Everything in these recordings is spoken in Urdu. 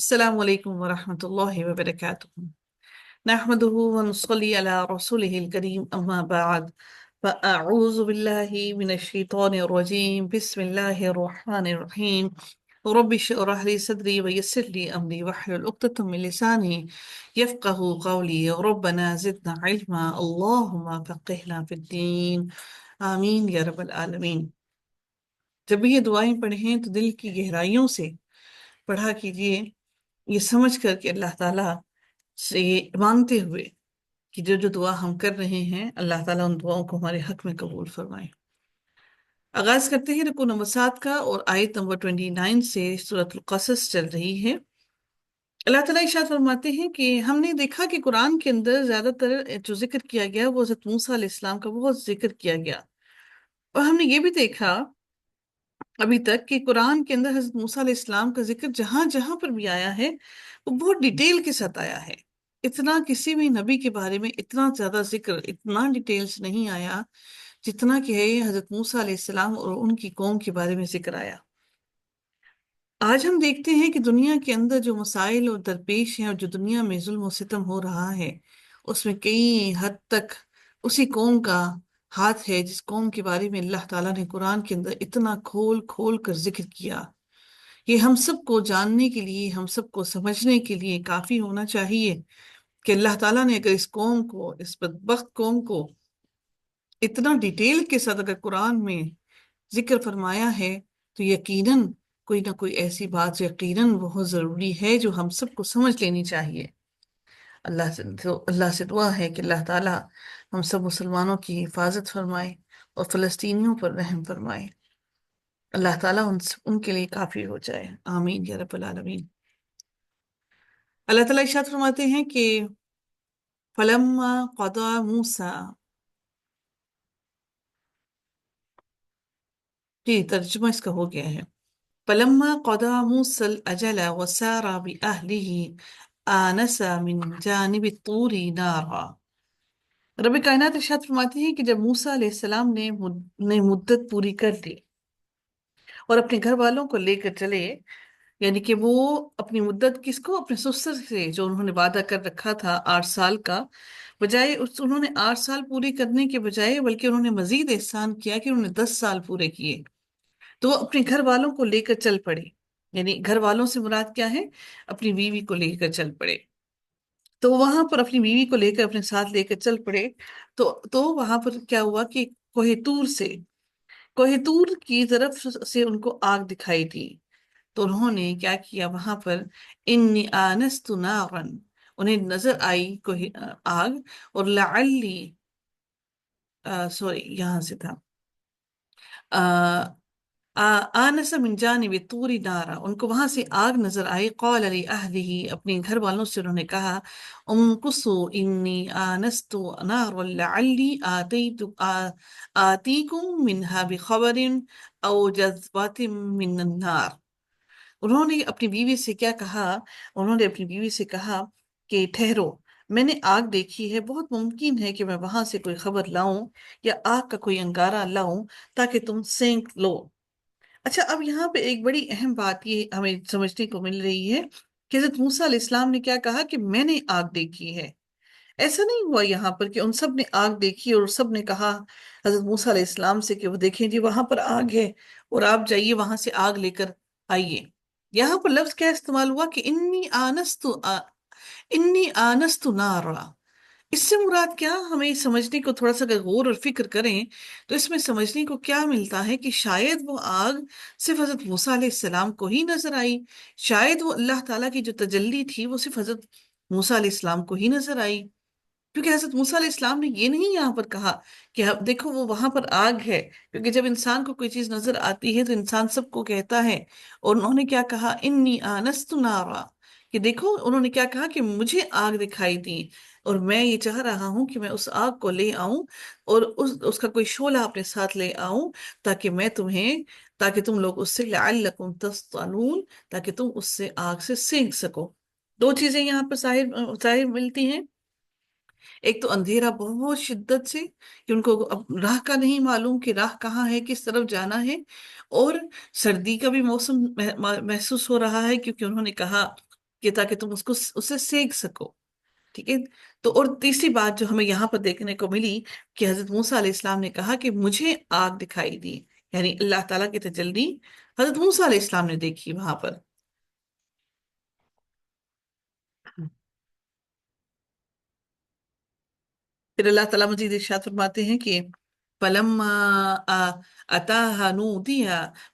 السلام عليكم ورحمة الله وبركاته. نحمده ونصلي على رسوله الكريم أما بعد، فأعوذ بالله من الشيطان الرجيم. بسم الله الرحمن الرحيم. رب اشرح لي صدري ويسر لي أمري واحلل عقدة من لساني يفقه قولي. ربنا زدنا علما، اللهم فقهنا في الدين. آمین یا رب العالمین. جب بھی یہ دعائیں پڑھیں تو دل کی گہرائیوں سے پڑھا کیجئے، یہ سمجھ کر کہ اللہ تعالیٰ سے یہ مانگتے ہوئے کہ جو جو دعا ہم کر رہے ہیں اللہ تعالیٰ ان دعاؤں کو ہمارے حق میں قبول فرمائے۔ آغاز کرتے ہیں رکوع نمبر 7 کا، اور آیت نمبر 29 سے سورۃ القصص چل رہی ہے۔ اللہ تعالیٰ ارشاد فرماتے ہیں کہ ہم نے دیکھا کہ قرآن کے اندر زیادہ تر جو ذکر کیا گیا وہ حضرت موسیٰ علیہ السلام کا بہت ذکر کیا گیا، اور ہم نے یہ بھی دیکھا ابھی تک کہ قرآن کے اندر حضرت موسیٰ علیہ السلام کا ذکر جہاں جہاں پر بھی آیا ہے وہ بہت ڈیٹیل کے ساتھ آیا ہے۔ اتنا کسی بھی نبی کے بارے میں اتنا زیادہ ذکر، اتنا ڈیٹیلز نہیں آیا جتنا کہ حضرت موسیٰ علیہ السلام اور ان کی قوم کے بارے میں ذکر آیا۔ آج ہم دیکھتے ہیں کہ دنیا کے اندر جو مسائل اور درپیش ہیں، اور جو دنیا میں ظلم و ستم ہو رہا ہے، اس میں کئی حد تک اسی قوم کا ہاتھ ہے جس قوم کے بارے میں اللہ تعالیٰ نے قرآن کے اندر اتنا کھول کھول کر ذکر کیا۔ یہ ہم سب کو جاننے کے لیے، ہم سب کو سمجھنے کے لیے کافی ہونا چاہیے کہ اللہ تعالیٰ نے اگر اس قوم کو، اس بدبخت قوم کو اتنا ڈیٹیل کے ساتھ اگر قرآن میں ذکر فرمایا ہے تو یقیناً کوئی نہ کوئی ایسی بات یقیناً بہت ضروری ہے جو ہم سب کو سمجھ لینی چاہیے۔ اللہ سے دعا ہے کہ اللہ تعالیٰ ہم سب مسلمانوں کی حفاظت فرمائے اور فلسطینیوں پر رحم فرمائے۔ اللہ تعالیٰ ان کے لیے کافی ہو جائے، آمین یا رب العالمین۔ اللہ تعالیٰ ارشاد فرماتے ہیں کہ فلما قضى موسیٰ، جی ترجمہ اس کا ہو گیا ہے، فلما قضى موسى الأجل وسار بأهله آنس من جانب الطور نارا۔ رب کائنات ارشاد فرماتے ہیں کہ جب موسیٰ علیہ السلام نے مدت پوری کر لی اور اپنے گھر والوں کو لے کر چلے، یعنی کہ وہ اپنی مدت کس کو، اپنے سسر سے جو انہوں نے وعدہ کر رکھا تھا 8 سال کا، بجائے انہوں نے 8 سال پورے کرنے کے بجائے بلکہ انہوں نے مزید احسان کیا کہ انہوں نے 10 سال پورے کیے، تو وہ اپنے گھر والوں کو لے کر چل پڑے۔ یعنی گھر والوں سے مراد کیا ہے؟ اپنی بیوی کو لے کر چل پڑے۔ تو وہاں پر اپنی بیوی کو لے کر اپنے ساتھ لے کر چل پڑے، تو وہاں پر کیا ہوا کہ کوہ طور کی طرف سے ان کو آگ دکھائی دی، تو انہوں نے کیا کیا، وہاں پر انی آنست نارا، انہیں نظر آئی کوئی آگ، اور لعلی، سوری یہاں سے تھا، آنس من جانب طور نارا، ان کو وہاں سے آگ نظر آئی، قال لأہلہ، اپنے گھر والوں سے انہوں نے کہا، امکثوا انی آنست نارا لعلی آتیکم منہا بخبر او جذبات من النار۔ انہوں نے اپنی بیوی سے کیا کہا، انہوں نے اپنی بیوی سے کہا کہ ٹھہرو، میں نے آگ دیکھی ہے، بہت ممکن ہے کہ میں وہاں سے کوئی خبر لاؤں یا آگ کا کوئی انگارہ لاؤں تاکہ تم سینک لو۔ اچھا، اب یہاں پہ ایک بڑی اہم بات یہ ہمیں سمجھنے کو مل رہی ہے کہ حضرت موسیٰ علیہ السلام نے کیا کہا کہ میں نے آگ دیکھی ہے۔ ایسا نہیں ہوا یہاں پر کہ ان سب نے آگ دیکھی اور سب نے کہا حضرت موسیٰ علیہ السلام سے کہ وہ دیکھیں جی وہاں پر آگ ہے اور آپ جائیے وہاں سے آگ لے کر آئیے۔ یہاں پر لفظ کیا استعمال ہوا کہ انی آنست نارا۔ اس سے مراد کیا، ہمیں سمجھنے کو تھوڑا سا اگر غور اور فکر کریں تو اس میں سمجھنے کو کیا ملتا ہے کہ شاید وہ آگ صرف حضرت موسیٰ علیہ السلام کو ہی نظر آئی، شاید وہ اللہ تعالیٰ کی جو تجلی تھی وہ صرف حضرت موسیٰ علیہ السلام کو ہی نظر آئی، کیونکہ حضرت موسیٰ علیہ السلام نے یہ نہیں یہاں پر کہا کہ دیکھو وہ وہاں پر آگ ہے، کیونکہ جب انسان کو کوئی چیز نظر آتی ہے تو انسان سب کو کہتا ہے، اور انہوں نے کیا کہا، انی آنست نارا، کہ دیکھو انہوں نے کیا کہا کہ مجھے آگ دکھائی دی اور میں یہ چاہ رہا ہوں کہ میں اس آگ کو لے آؤں اور اس کا کوئی شعلہ اپنے ساتھ لے آؤں تاکہ تم لوگ اس سے لعلکم تصطلون، تاکہ تم اس سے آگ سے سینک سکو۔ دو چیزیں یہاں پر ظاہر ملتی ہیں، ایک تو اندھیرا بہت شدت سے کہ ان کو اب راہ کا نہیں معلوم کہ راہ کہاں ہے، کس طرف جانا ہے، اور سردی کا بھی موسم محسوس ہو رہا ہے کیونکہ انہوں نے کہا کہ تاکہ تم اس کو اسے سیکھ سکو. ٹھیک ہے. تو اور تیسری بات جو ہمیں یہاں پر دیکھنے کو ملی کہ حضرت موسیٰ علیہ السلام نے کہا کہ مجھے آگ دکھائی دی، یعنی اللہ تعالیٰ کی تجلی حضرت موسیٰ علیہ السلام نے دیکھی وہاں پر. پھر اللہ تعالیٰ مزید ارشاد فرماتے ہیں کہ فَلَمَّا أَتَاهَا نُودِيَ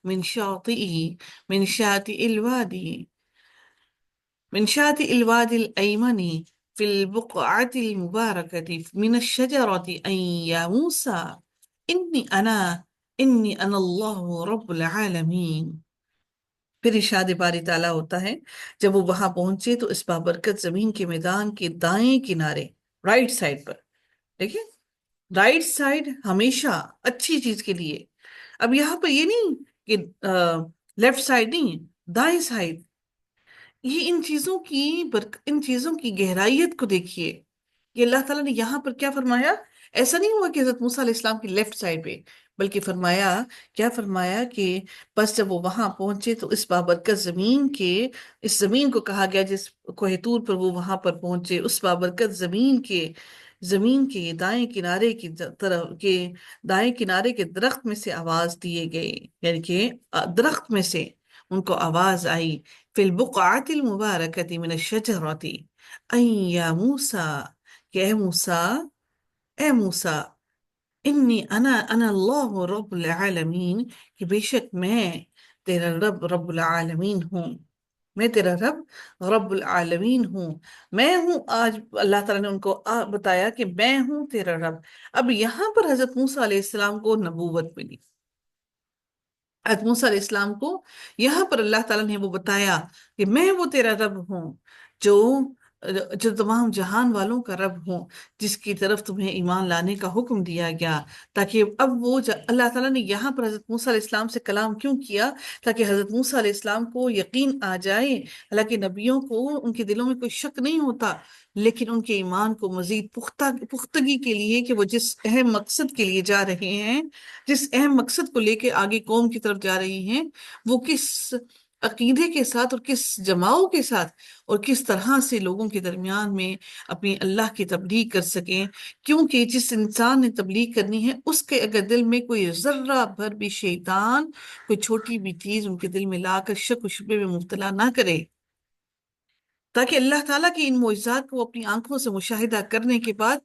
مِنْ شَاطِئِهِ مِنْ شَاطِئِ الْوَادِ من شاطئ الوادي الأيمن في البقعة المباركة من الشجرة أن يا موسى إني أنا إني أنا الله رب العالمين. پھر ارشاد باری تعالیٰ ہوتا ہے جب وہ وہاں پہنچے تو اس بابرکت زمین کے میدان کے دائیں کنارے، رائٹ سائڈ پر. دیکھیں، رائٹ سائڈ ہمیشہ اچھی چیز کے لیے. اب یہاں پر یہ نہیں کہ لیفٹ سائڈ نہیں، دائیں سائڈ. یہ ان چیزوں کی گہرائیت کو دیکھیے کہ اللہ تعالیٰ نے یہاں پر کیا فرمایا. ایسا نہیں ہوا کہ حضرت موسیٰ علیہ السلام کی لیفٹ سائڈ پہ، بلکہ فرمایا کہ بس جب وہ وہاں پہنچے تو اس بابرکت اس زمین کو کہا گیا جس کوہ طور پر وہ وہاں پر پہنچے، اس بابرکت زمین کے دائیں کنارے کے درخت میں سے آواز دیے گئے، یعنی کہ درخت میں سے ان کو آواز آئی. فی البقعۃ المبارکۃ من الشجرۃ ان یا موسیٰ، کہ اے موسیٰ انی انا اللہ رب العالمین، کہ بے شک میں تیرا رب رب العالمین ہوں. میں تیرا رب رب العالمین ہوں. میں ہوں. آج اللہ تعالیٰ نے ان کو بتایا کہ میں ہوں تیرا رب. اب یہاں پر حضرت موسیٰ علیہ السلام کو نبوت ملی. حضرت موسیٰ علیہ السلام کو یہاں پر اللہ تعالیٰ نے وہ بتایا کہ میں وہ تیرا رب ہوں جو جو تمام جہان والوں کا رب ہوں، جس کی طرف تمہیں ایمان لانے کا حکم دیا گیا. تاکہ اب اللہ تعالیٰ نے یہاں پر حضرت موسیٰ علیہ السلام سے کلام کیوں کیا؟ تاکہ حضرت موسیٰ علیہ السلام کو یقین آ جائے. حالانکہ نبیوں کو ان کے دلوں میں کوئی شک نہیں ہوتا، لیکن ان کے ایمان کو مزید پختگی کے لیے کہ وہ جس اہم مقصد کے لیے جا رہے ہیں، جس اہم مقصد کو لے کے آگے قوم کی طرف جا رہی ہیں، وہ کس عقیدے کے ساتھ اور کس جماؤ کے ساتھ اور کس طرح سے لوگوں کے درمیان میں اپنی اللہ کی تبلیغ کر سکیں. کیونکہ جس انسان نے تبلیغ کرنی ہے اس کے اگر دل میں کوئی ذرہ بھر بھی شیطان کوئی چھوٹی بھی چیز ان کے دل میں لا کر شک و شبے میں مبتلا نہ کرے، تاکہ اللہ تعالیٰ کے ان معجزات کو اپنی آنکھوں سے مشاہدہ کرنے کے بعد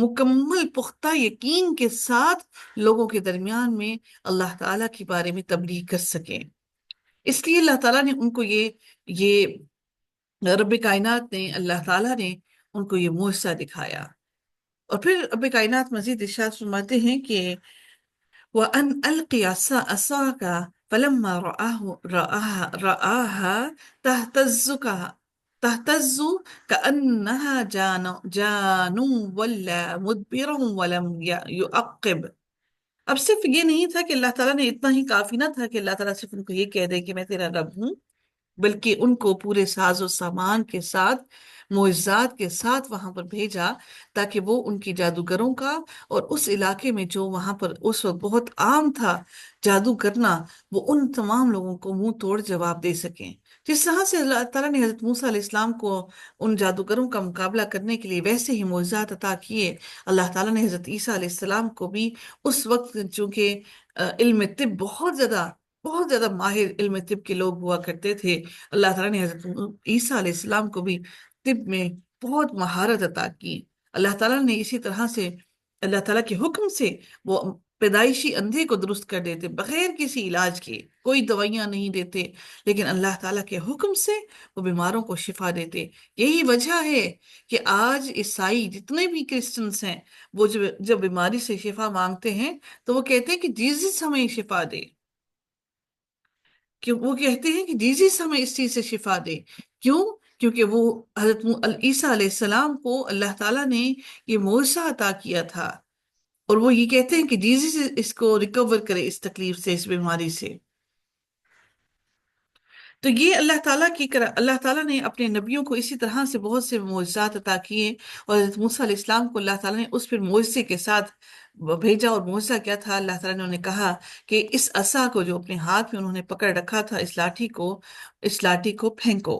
مکمل پختہ یقین کے ساتھ لوگوں کے درمیان میں اللہ تعالیٰ کے بارے میں تبلیغ کر سکیں. اس لیے اللہ تعالیٰ نے ان کو یہ رب کائنات نے اللہ تعالیٰ نے ان کو یہ معجزہ دکھایا. اور پھر رب کائنات مزید ارشاد فرماتے ہیں کہ وَأَنْ أَلْقِ عَصَاكَ فَلَمَّا رَآهَا تَهْتَزُّ كَأَنَّهَا جَانٌ وَلَّا مُدْبِرًا وَلَمْ يُعَقِّبْ. اب صرف یہ نہیں تھا کہ اللہ تعالیٰ نے اتنا ہی کافی نہ تھا کہ اللہ تعالیٰ صرف ان کو یہ کہہ دے کہ میں تیرا رب ہوں، بلکہ ان کو پورے ساز و سامان کے ساتھ، معجزات کے ساتھ وہاں پر بھیجا تاکہ وہ ان کی جادوگروں کا، اور اس علاقے میں جو وہاں پر اس وقت بہت عام تھا جادو کرنا، وہ ان تمام لوگوں کو منہ توڑ جواب دے سکیں. جس طرح سے اللہ تعالیٰ نے حضرت موسیٰ علیہ السلام کو ان جادوگروں کا مقابلہ کرنے کے لیے ویسے ہی معجزات عطا کیے، اللہ تعالیٰ نے حضرت عیسیٰ علیہ السلام کو بھی اس وقت چونکہ علم طب بہت زیادہ ماہر علم طب کے لوگ ہوا کرتے تھے، اللہ تعالیٰ نے حضرت عیسیٰ علیہ السلام کو بھی طب میں بہت مہارت عطا کی. اللہ تعالیٰ نے اسی طرح سے اللہ تعالیٰ کے حکم سے وہ پیدائشی اندھے کو درست کر دیتے بغیر کسی علاج کے، کوئی دوائیاں نہیں دیتے، لیکن اللہ تعالیٰ کے حکم سے وہ بیماروں کو شفا دیتے. یہی وجہ ہے کہ آج عیسائی جتنے بھی کرسچنس ہیں، وہ جب بیماری سے شفا مانگتے ہیں تو وہ کہتے ہیں کہ جیزس ہمیں شفا دے، کہ وہ کہتے ہیں کہ جیزس ہمیں اس چیز سے شفا دے. کیوں؟ کیونکہ وہ حضرت عیسیٰ علیہ السلام کو اللہ تعالیٰ نے یہ معجزہ عطا کیا تھا، اور وہ یہ کہتے ہیں کہ جیزس اس کو ریکور کرے، اس تکلیف سے، اس بیماری سے. تو یہ اللہ تعالیٰ نے اپنے نبیوں کو اسی طرح سے بہت سے معجزات عطا کیے، اور حضرت موسیٰ علیہ السلام کو اللہ تعالیٰ نے اس پھر معجزے کے ساتھ بھیجا. اور معجزہ کیا تھا؟ اللہ تعالیٰ نے انہیں کہا کہ اس عصا کو جو اپنے ہاتھ میں انہوں نے پکڑ رکھا تھا، اس لاٹھی کو پھینکو.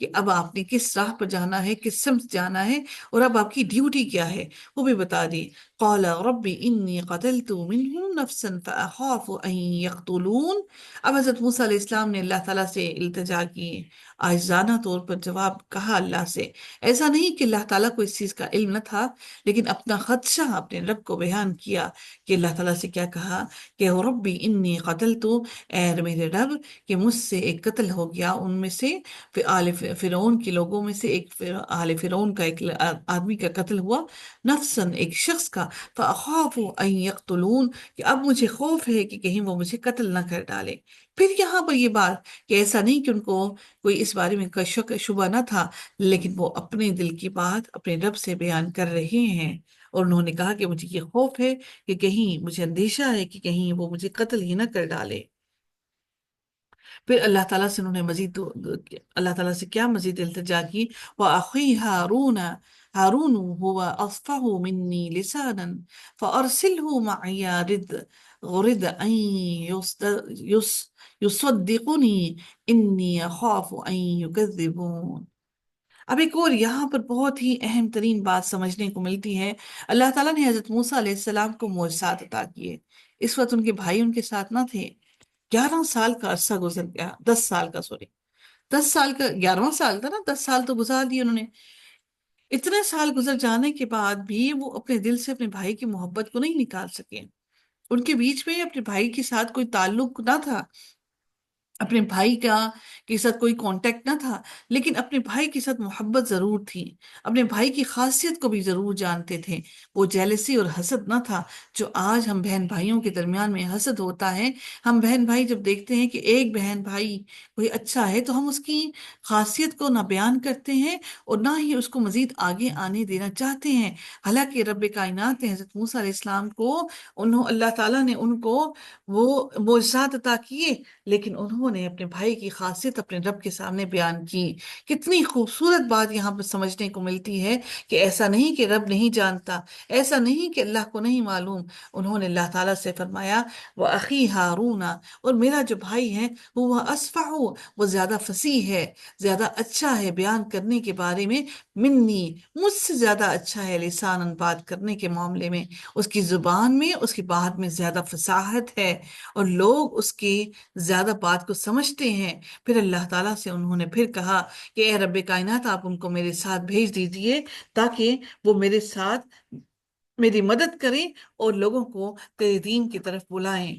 کہ اب آپ نے کس راہ پر جانا ہے، کس سمت جانا ہے، اور اب آپ کی ڈیوٹی کیا ہے وہ بھی بتا دی۔ قال رب انی قتلت منهم نفسا فاخاف ان یقتلون۔ اب حضرت موسیٰ علیہ السلام نے اللہ تعالیٰ سے التجا کی، عاجزانہ طور پر جواب کہا اللہ سے۔ ایسا نہیں کہ اللہ تعالیٰ کو اس چیز کا علم نہ تھا، لیکن اپنا خدشہ اپنے رب کو بیان کیا کہ اللہ تعالیٰ سے کیا کہا کہ ربی انی قتلت، اے میرے رب کہ مجھ سے ایک قتل ہو گیا، ان میں سے آل فرعون کے لوگوں میں سے ایک آل فرعون کا ایک آدمی کا قتل ہوا، نفسن ایک شخص کا، فاخاف ان یقتلون کہ اب مجھے خوف ہے کہ کہیں وہ مجھے قتل نہ کر ڈالے۔ پھر یہاں پر یہ بات کہ ایسا نہیں کہ ان کو کوئی اس بارے میں کوئی شک شبہ نہ تھا، لیکن وہ اپنے دل کی بات اپنے رب سے بیان کر رہے ہیں، اور انہوں نے کہا کہ مجھے یہ خوف ہے کہ کہیں مجھے اندیشہ ہے کہ کہیں وہ مجھے قتل ہی نہ کر ڈالے۔ پھر اللہ تعالیٰ سے انہوں نے مزید اللہ تعالیٰ سے کیا مزید التجا کی، وَأَخِي هَارُونَ هَارُونُ هُوَ أَصْفَحُ مِنِّي لِسَانًا فَأَرْسِلْهُ مَعِيَ غُرِدْ أَن يُصَدِّقُنِي إِنِّي أَخَافُ أَن يُكَذِّبُونِ۔ اب ایک اور یہاں پر بہت ہی اہم ترین بات سمجھنے کو ملتی ہے۔ اللہ تعالیٰ نے حضرت موسیٰ علیہ السلام کو معجزات عطا کیے۔ اس وقت ان کے بھائی ان کے ساتھ نہ تھے، 11 سال کا عرصہ گزر گیا، 10 سال کا، سوری، 10 سال کا، 11واں سال تھا نا، 10 سال تو گزار دیے انہوں نے۔ اتنے سال گزر جانے کے بعد بھی وہ اپنے دل سے اپنے بھائی کی محبت کو نہیں نکال سکے۔ ان کے بیچ میں اپنے بھائی کے ساتھ کوئی تعلق نہ تھا، اپنے بھائی کا کے ساتھ کوئی کانٹیکٹ نہ تھا، لیکن اپنے بھائی کے ساتھ محبت ضرور تھی، اپنے بھائی کی خاصیت کو بھی ضرور جانتے تھے۔ وہ جیلسی اور حسد نہ تھا جو آج ہم بہن بھائیوں کے درمیان میں حسد ہوتا ہے۔ ہم بہن بھائی جب دیکھتے ہیں کہ ایک بہن بھائی کوئی اچھا ہے تو ہم اس کی خاصیت کو نہ بیان کرتے ہیں اور نہ ہی اس کو مزید آگے آنے دینا چاہتے ہیں۔ حالانکہ رب کائنات نے حضرت موسیٰ علیہ السلام کو، اللہ تعالیٰ نے ان کو وہ معجزات عطا کیے، لیکن انہوں نے اپنے بھائی کی خاصیت اپنے رب کے سامنے بیان کی۔ کتنی خوبصورت بات یہاں پر سمجھنے کو ملتی ہے کہ ایسا نہیں کہ رب نہیں جانتا، ایسا نہیں کہ اللہ کو نہیں معلوم۔ انہوں نے اللہ تعالیٰ سے فرمایا وَأَخِي هَارُونَ، اور میرا جو بھائی ہے وہ اصفح، وہ زیادہ فصیح ہے، زیادہ اچھا ہے بیان کرنے کے بارے میں، منی، مجھ سے زیادہ اچھا ہے لساناً، بات کرنے کے معاملے میں، اس کی زبان میں، اس کی بات میں زیادہ فصاحت ہے، اور لوگ اس کی زیادہ بات کو سمجھتے ہیں۔ پھر اللہ تعالیٰ سے انہوں نے پھر کہا کہ اے رب کائنات، آپ ان کو میرے ساتھ بھیج دیجئے تاکہ وہ میرے ساتھ میری مدد کریں اور لوگوں کو تیرے دین کی طرف بلائیں،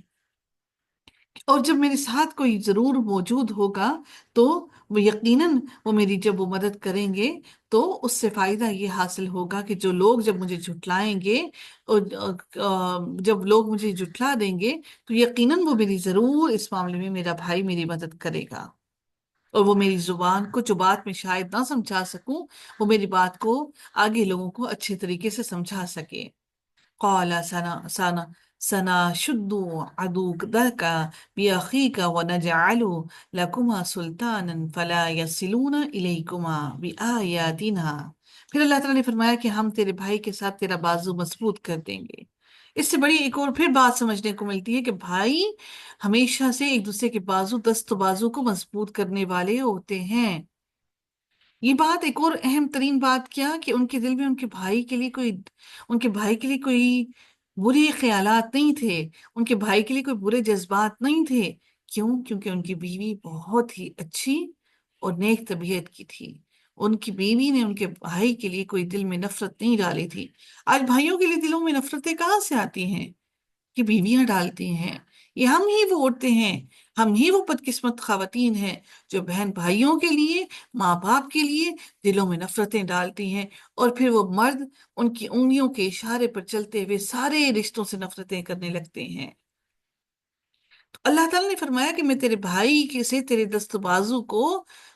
اور جب میرے ساتھ کوئی ضرور موجود ہوگا تو وہ یقیناً وہ میری جب وہ مدد کریں گے تو اس سے فائدہ یہ حاصل ہوگا کہ جو لوگ جب مجھے جھٹلائیں گے، اور جب لوگ مجھے جھٹلا دیں گے تو یقیناً وہ میری ضرور اس معاملے میں میرا بھائی میری مدد کرے گا، اور وہ میری زبان کو جو بات میں شاید نہ سمجھا سکوں، وہ میری بات کو آگے لوگوں کو اچھے طریقے سے سمجھا سکے۔ قال سنشد عضدك بأخيك ونجعل لكما سلطانا فلا يصلون إليكما بآياتنا۔ پھر اللہ تعالیٰ نے فرمایا کہ ہم تیرے بھائی کے ساتھ تیرا بازو مضبوط کر دیں گے۔ اس سے بڑی ایک اور پھر بات سمجھنے کو ملتی ہے کہ بھائی ہمیشہ سے ایک دوسرے کے بازو، دست و بازو کو مضبوط کرنے والے ہوتے ہیں۔ یہ بات ایک اور اہم ترین بات کیا کہ ان کے دل میں ان کے بھائی کے لیے کوئی برے خیالات نہیں تھے، ان کے بھائی کے لیے کوئی برے جذبات نہیں تھے۔ کیوں؟ کیونکہ ان کی بیوی بہت ہی اچھی اور نیک طبیعت کی تھی۔ ان کی بیوی نے ان کے بھائی کے لیے کوئی دل میں نفرت نہیں ڈالی تھی۔ آج بھائیوں کے لیے دلوں میں نفرتیں کہاں سے آتی ہیں؟ کہ بیویاں ڈالتی ہیں۔ یہ ہم ہی وہ عورتیں ہیں، ہم ہی وہ بدقسمت خواتین ہیں جو بہن بھائیوں کے لیے، ماں باپ کے لیے دلوں میں نفرتیں ڈالتی ہیں، اور پھر وہ مرد ان کی انگلیوں کے اشارے پر چلتے ہوئے سارے رشتوں سے نفرتیں کرنے لگتے ہیں۔ تو اللہ تعالیٰ نے فرمایا کہ میں تیرے بھائی کے سے تیرے دست و بازو کو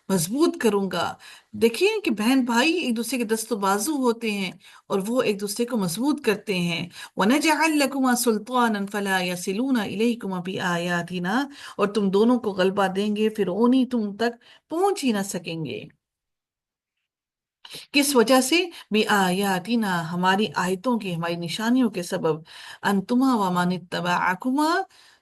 مضبوط کروں گا۔ دیکھیں کہ بہن بھائی ایک دوسرے کے دست و بازو ہوتے ہیں اور وہ ایک دوسرے کو مضبوط کرتے ہیں۔ وَنَجْعَلْ لَكُمَا سُلْطَانًا فَلَا يَصِلُونَ إِلَيْكُمَا بِآيَاتِنَا، اور تم دونوں کو غلبہ دیں گے، فرعونی تم تک پہنچ ہی نہ سکیں گے۔ کس وجہ سے؟ بِآيَاتِنَا، ہماری آیتوں کے، ہماری نشانیوں کے سبب، انتما ومن اتبعکما،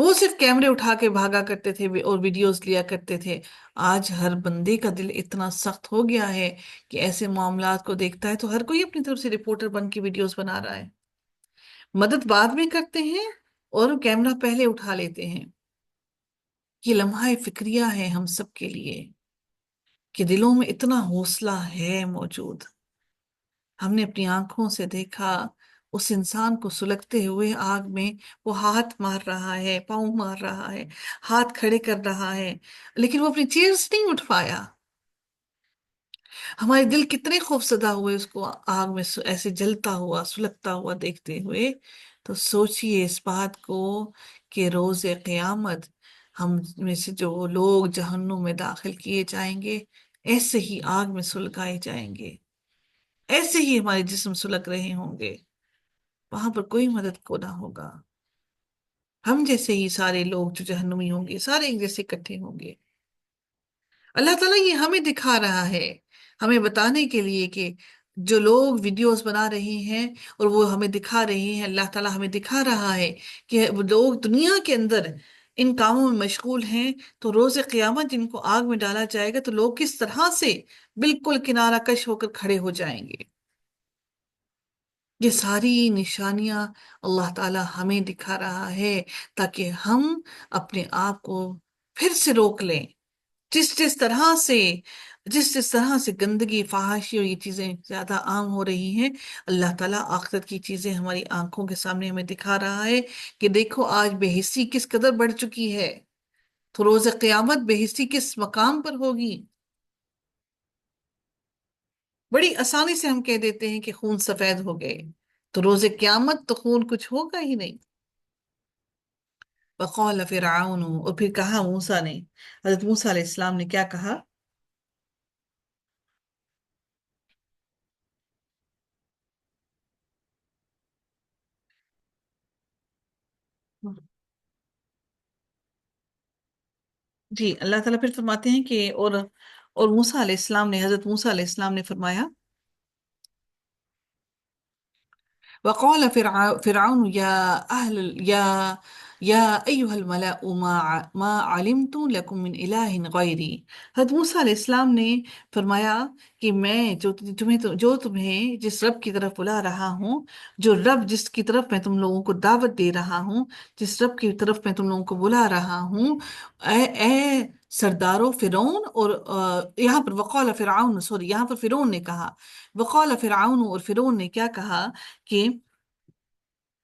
وہ صرف کیمرے اٹھا کے بھاگا کرتے تھے اور ویڈیوز لیا کرتے تھے۔ آج ہر بندے کا دل اتنا سخت ہو گیا ہے کہ ایسے معاملات کو دیکھتا ہے تو ہر کوئی اپنی طرف سے رپورٹر بن کے ویڈیوز بنا رہا ہے۔ مدد بعد میں کرتے ہیں اور کیمرہ پہلے اٹھا لیتے ہیں۔ یہ لمحہ فکریہ ہے ہم سب کے لیے کہ دلوں میں اتنا حوصلہ ہے موجود۔ ہم نے اپنی آنکھوں سے دیکھا اس انسان کو سلگتے ہوئے آگ میں، وہ ہاتھ مار رہا ہے، پاؤں مار رہا ہے، ہاتھ کھڑے کر رہا ہے، لیکن وہ اپنی چیئر سے نہیں اٹھ پایا۔ ہمارے دل کتنے خوفزدہ ہوئے اس کو آگ میں ایسے جلتا ہوا سلگتا ہوا دیکھتے ہوئے۔ تو سوچئے اس بات کو کہ روز قیامت ہم میں سے جو لوگ جہنم میں داخل کیے جائیں گے، ایسے ہی آگ میں سلگائے جائیں گے، ایسے ہی ہمارے جسم سلگ رہے ہوں گے، وہاں پر کوئی مدد کو نہ ہوگا۔ ہم جیسے ہی سارے لوگ جو جہنمی ہوں گے سارے ایک جیسے اکٹھے ہوں گے۔ اللہ تعالیٰ یہ ہمیں دکھا رہا ہے، ہمیں بتانے کے لیے کہ جو لوگ ویڈیوز بنا رہے ہیں اور وہ ہمیں دکھا رہے ہیں، اللہ تعالیٰ ہمیں دکھا رہا ہے کہ وہ لوگ دنیا کے اندر ان کاموں میں مشغول ہیں، تو روز قیامت جن کو آگ میں ڈالا جائے گا تو لوگ کس طرح سے بالکل کنارہ کش ہو کر کھڑے ہو جائیں گے۔ یہ ساری نشانیاں اللہ تعالیٰ ہمیں دکھا رہا ہے تاکہ ہم اپنے آپ کو پھر سے روک لیں۔ جس طرح سے گندگی، فحاشی اور یہ چیزیں زیادہ عام ہو رہی ہیں، اللہ تعالیٰ آخرت کی چیزیں ہماری آنکھوں کے سامنے ہمیں دکھا رہا ہے کہ دیکھو آج بے حسی کس قدر بڑھ چکی ہے، تو روز قیامت بے حسی کس مقام پر ہوگی۔ بڑی آسانی سے ہم کہہ دیتے ہیں کہ خون سفید ہو گئے، تو روز قیامت تو خون کچھ ہوگا ہی نہیں۔ وقال فرعون، اور پھر کہا موسیٰ نے، حضرت موسیٰ علیہ السلام نے کیا کہا؟ جی اللہ تعالیٰ پھر فرماتے ہیں کہ اور موسیٰ علیہ السلام نے، حضرت موسیٰ علیہ السلام نے فرمایا، وقال فرعون يا أيها الملأ ما علمت لكم من إله غيري۔ حضرت موسیٰ علیہ السلام نے فرمایا کہ میں جو تمہیں جس رب کی طرف بلا رہا ہوں، جو رب جس کی طرف میں تم لوگوں کو دعوت دے رہا ہوں، جس رب کی طرف میں تم لوگوں کو بلا رہا ہوں، اے سردارو فرعون، اور یہاں پر یہاں پر فرعون نے کہا، وقال فرعون، اور فرعون نے کیا کہا کہ